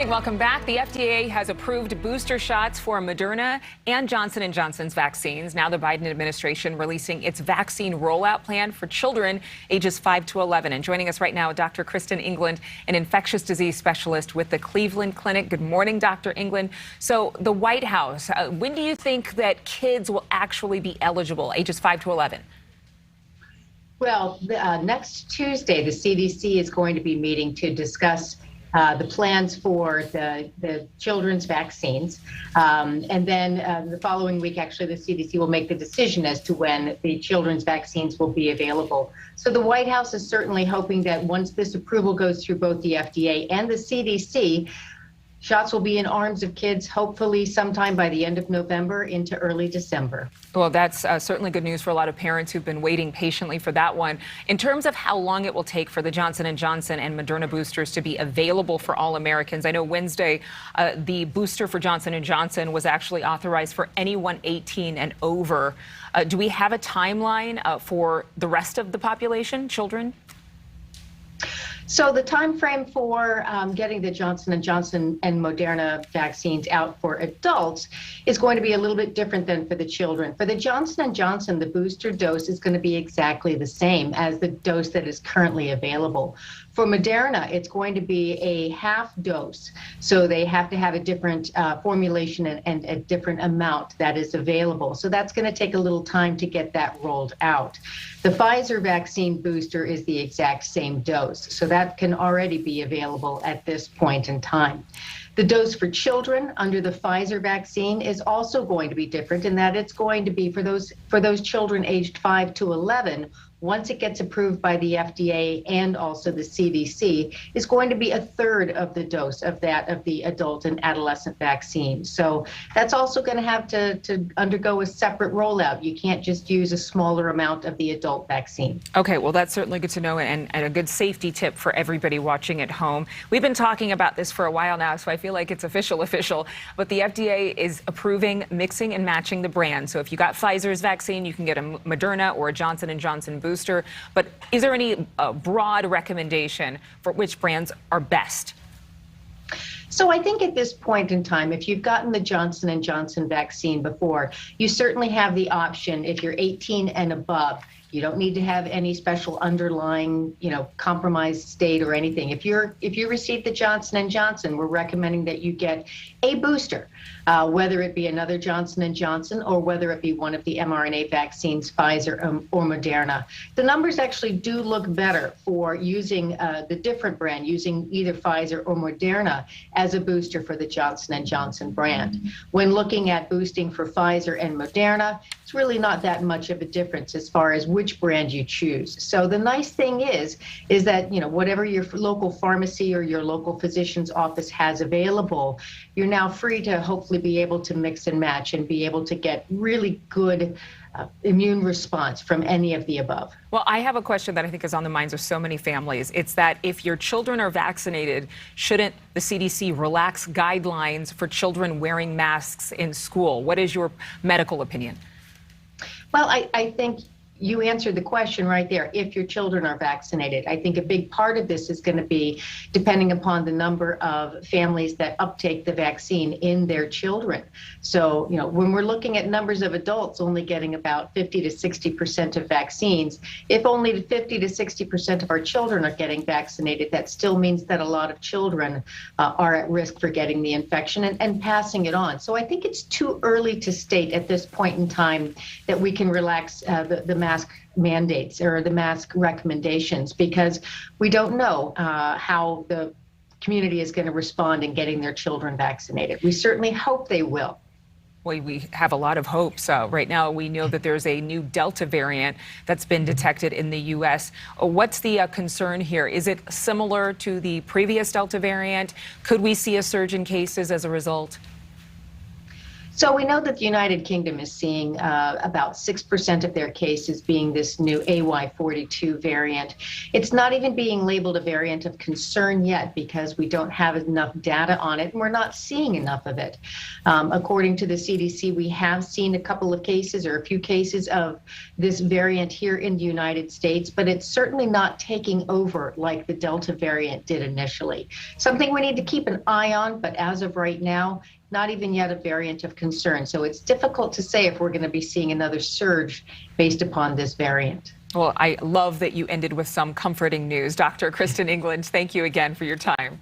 Welcome back. The FDA has approved booster shots for Moderna and Johnson & Johnson's vaccines. Now the Biden administration releasing its vaccine rollout plan for children ages 5 to 11. And joining us right now, Dr. Kristin Englund, an infectious disease specialist with the Cleveland Clinic. Good morning, Dr. Englund. So the White House, when do you think that kids will actually be eligible, ages 5 to 11? Well, next Tuesday, the CDC is going to be meeting to discuss the plans for the children's vaccines. And then the following week, actually, the CDC will make the decision as to when the children's vaccines will be available. So the White House is certainly hoping that once this approval goes through both the FDA and the CDC, shots will be in arms of kids, hopefully sometime by the end of November into early December. Well, that's certainly good news for a lot of parents who've been waiting patiently for that one. In terms of how long it will take for the Johnson & Johnson and Moderna boosters to be available for all Americans, I know Wednesday the booster for Johnson & Johnson was actually authorized for anyone 18 and over. Do we have a timeline for the rest of the population, children? So the time frame for getting the Johnson & Johnson and Moderna vaccines out for adults is going to be a little bit different than for the children. For the Johnson & Johnson, the booster dose is going to be exactly the same as the dose that is currently available. For Moderna, it's going to be a half dose, so they have to have a different formulation and a different amount that is available. So that's going to take a little time to get that rolled out. The Pfizer vaccine booster is the exact same dose, so that can already be available at this point in time. The dose for children under the Pfizer vaccine is also going to be different in that it's going to be for those children aged 5 to 11. Once it gets approved by the FDA and also the CDC, is going to be a third of the dose of that of the adult and adolescent vaccine. So that's also going to have to undergo a separate rollout. You can't just use a smaller amount of the adult vaccine. Okay, well, that's certainly good to know and a good safety tip for everybody watching at home. We've been talking about this for a while now, so I feel like it's official, but the FDA is approving mixing and matching the brand. So if you got Pfizer's vaccine, you can get a Moderna or a Johnson & Johnson booster. But is there any broad recommendation for which brands are best? So I think at this point in time, if you've gotten the Johnson & Johnson vaccine before, you certainly have the option, if you're 18 and above, you don't need to have any special underlying, compromised state or anything. If you received the Johnson & Johnson, we're recommending that you get a booster, whether it be another Johnson & Johnson or whether it be one of the mRNA vaccines, Pfizer or Moderna. The numbers actually do look better for using the different brand, using either Pfizer or Moderna as a booster for the Johnson & Johnson brand. When looking at boosting for Pfizer and Moderna, it's really not that much of a difference as far as which brand you choose. So the nice thing is that, whatever your local pharmacy or your local physician's office has available, you're now free to hopefully be able to mix and match and be able to get really good immune response from any of the above. Well, I have a question that I think is on the minds of so many families. It's that if your children are vaccinated, shouldn't the CDC relax guidelines for children wearing masks in school? What is your medical opinion? Well, I think you answered the question right there. If your children are vaccinated, I think a big part of this is going to be depending upon the number of families that uptake the vaccine in their children. So, when we're looking at numbers of adults only getting about 50 to 60% of vaccines, if only 50 to 60% of our children are getting vaccinated, that still means that a lot of children are at risk for getting the infection and passing it on. So I think it's too early to state at this point in time that we can relax the mask mandates or the mask recommendations, because we don't know how the community is going to respond in getting their children vaccinated. We certainly hope they will. Well, we have a lot of hopes. Right now, we know that there's a new Delta variant that's been detected in the U.S. What's the concern here? Is it similar to the previous Delta variant? Could we see a surge in cases as a result? So we know that the United Kingdom is seeing about 6% of their cases being this new AY42 variant. It's not even being labeled a variant of concern yet because we don't have enough data on it and we're not seeing enough of it. According to the CDC, we have seen a couple of cases or a few cases of this variant here in the United States, but it's certainly not taking over like the Delta variant did initially. Something we need to keep an eye on, but as of right now, not even yet a variant of concern. So it's difficult to say if we're going to be seeing another surge based upon this variant. Well, I love that you ended with some comforting news. Dr. Kristin Englund, thank you again for your time.